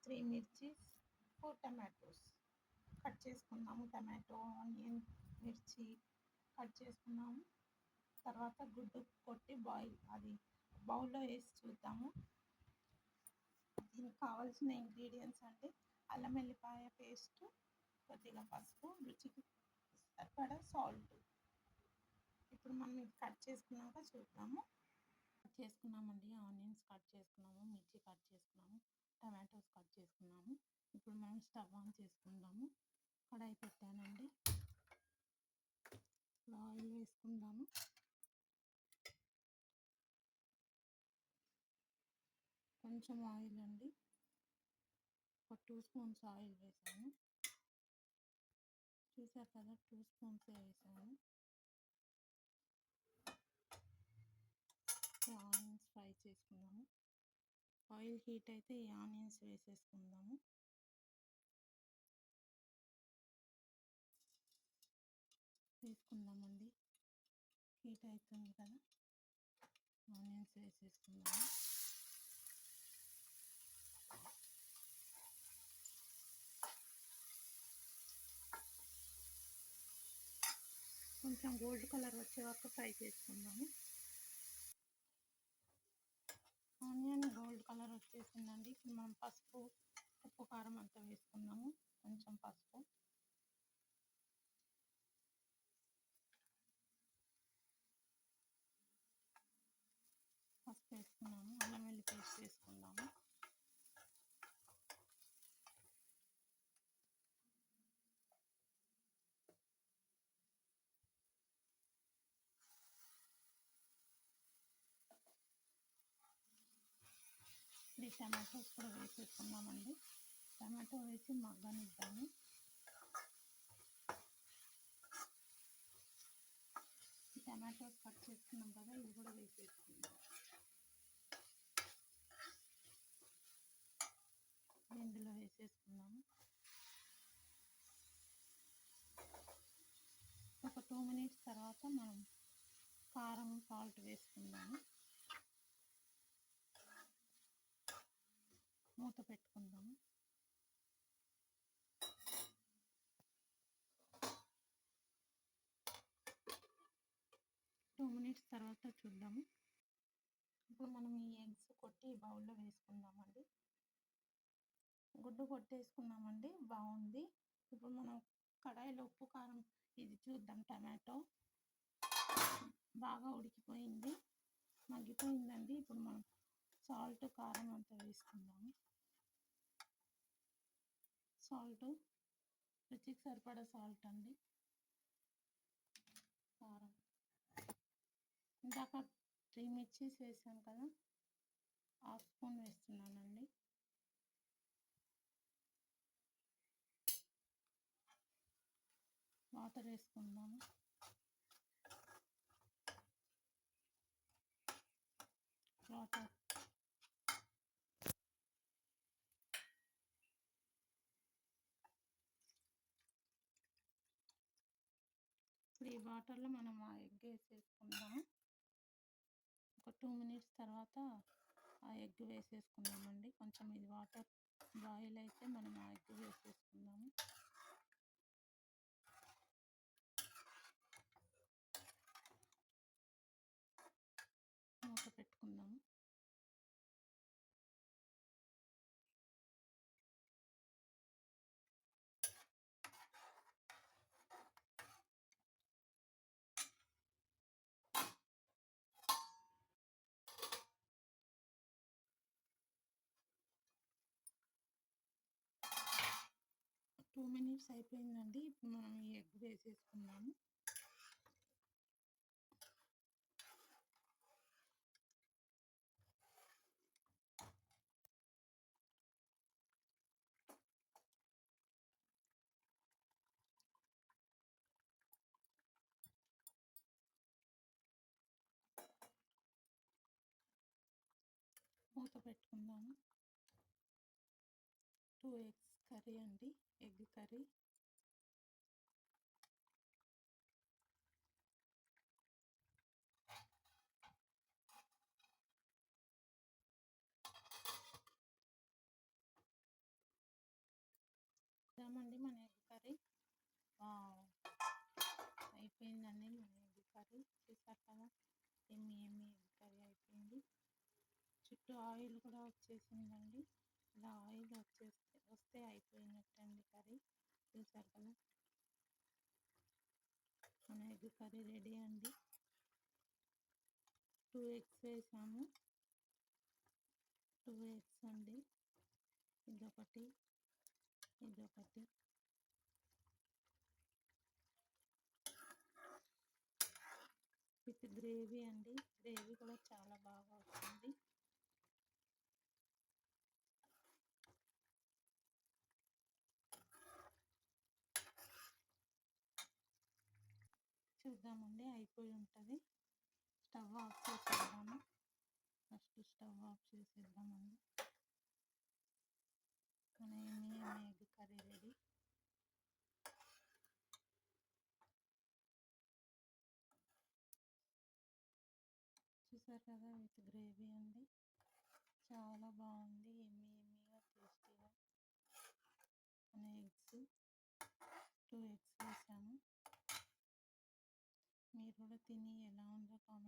3 mirchis, 4 tomatoes cut చేసుకున్నాము. Tomato, onion, మిర్చి cut చేసుకున్నాము. తర్వాత గుడ్డు కొట్టి బౌల్లో వేసి చూద్దాము. దీనికి కావాల్సిన ఇంగ్రీడియంట్స్ అంటే అల్లం వెల్లిపాయ పేస్ట్, కొద్దిగా పసుపు, రుచికి సరిపడా సాల్ట్. ఇప్పుడు మనం ఇది కట్ చేసుకున్నాక చూద్దాము. కట్ చేసుకున్నామండి. ఆనియన్స్ కట్ చేసుకున్నాము, మిర్చి కట్ చేసుకున్నాము, టమాటోస్ కట్ చేసుకున్నాము. ఇప్పుడు మనం స్టవ్ ఆన్ చేసుకుందాము. కడాయి పెట్టానండి. ఆయిల్ వేసుకుందాము. కొంచెం ఆయిల్ అండి, ఒక 2 స్పూన్స్ ఆయిల్ వేసాను. చూసారు కదా, 2 స్పూన్స్ వేసాను. ఆనియన్స్ ఫ్రై చేసుకుందాము. ఆయిల్ హీట్ అయితే ఈ ఆనియన్స్ వేసేసుకుందాము. వేసుకుందామండి. హీట్ అవుతుంది కదా, ఆనియన్స్ వేసేసుకుందాము. కొంచెం గోల్డ్ కలర్ వచ్చే వరకు ఫ్రై చేసుకుందాము. ఆనియన్ గోల్డ్ కలర్ వచ్చేసిందండి. ఇప్పుడు మనం పసుపు, ఉప్పు, కారం అంతా వేసుకుందాము. కొంచెం పసుపు, వేసుకున్నాము. అల్లం వెల్లి పేస్ట్ వేసుకుందాము. ఈ టమాటోస్ కూడా వేసేసుకున్నామండి. టమాటో వేసి మగ్గనిద్దాము. ఈ టమాటోస్ కట్ చేసుకున్నాం కదా, ఇవి కూడా వేసేసుకుందాం. ఇందులో వేసేసుకున్నాము. ఒక 2 మినిట్స్ తర్వాత మనం కారం, సాల్ట్ వేసుకుందాము. మూత పెట్టుకుందాము. 2 మినిట్స్ తర్వాత చూద్దాము. ఇప్పుడు మనం ఈ ఎగ్స్ కొట్టి బౌల్లో వేసుకుందామండి. గుడ్డు కొట్టేసుకున్నామండి, బాగుంది. ఇప్పుడు మనం కడాయిలో ఉప్పు, కారం ఇది చూద్దాం. టమాటో బాగా ఉడికిపోయింది, మగ్గిపోయిందండి. ఇప్పుడు మనం సాల్ట్, కారం అంతా వేసుకుందాము. సాల్ట్ రుచికి సరిపడా సాల్ట్ అండి. కారం ఇందాక 3 మిర్చీస్ వేసాం కదా, 1/2 స్పూన్ వేస్తున్నానండి. వాటర్ వేసుకుందాము. వాటర్ ఇప్పుడు ఈ వాటర్లో మనం ఆ ఎగ్ వేసేసుకుందాము. ఒక 2 మినిట్స్ తర్వాత ఆ ఎగ్ వేసేసుకుందామండి. కొంచెం ఇది వాటర్ బాయిల్ అయితే మనం ఆ ఎగ్ వేసేసుకుందాము. మూత పెట్టుకుందాము. టూ మినిట్స్ అయిపోయిందండి. ఇప్పుడు మనం ఈ ఎగ్ వేసేసుకుందాము. మూత పెట్టుకుందాము. 2 ఎగ్స్ కర్రీ అండి, ఎగ్ కర్రీ. అయిపోయిందండి మన ఎగ్ కర్రీ. చూసారు కదా, ఎమ్మి ఎమ్మి ఎగ్ కర్రీ అయిపోయింది. చుట్టూ ఆయిల్ కూడా వచ్చేసిందండి. ఇలా ఆయిల్ వస్తే అయిపోయినట్టండి కర్రీ. చూసారు కదా, మన ఎగ్ కర్రీ రెడీ అండి. 2 ఎగ్స్ వేసాము. 2 ఎగ్స్ అండి. ఇదొకటి, ఇదొకటి. విత్ గ్రేవీ అండి. గ్రేవీ కూడా చాలా బాగా వచ్చింది. చూద్దామండి, అయిపోయి ఉంటుంది. స్టవ్ ఆఫ్ చేసేద్దాము. ఫస్ట్ స్టవ్ ఆఫ్ చేసేద్దామండి. మన ఎమ్మి ఎగ్ కర్రీ రెడీ. చూసారు కదా, విత్ గ్రేవీ అండి. చాలా బాగుంది, ఎమ్మిగా టేస్టీగా. మన ఎగ్స్ 2 ఎగ్స్ వేసాము. మీరు కూడా తిని ఎలా ఉందో కామెంట్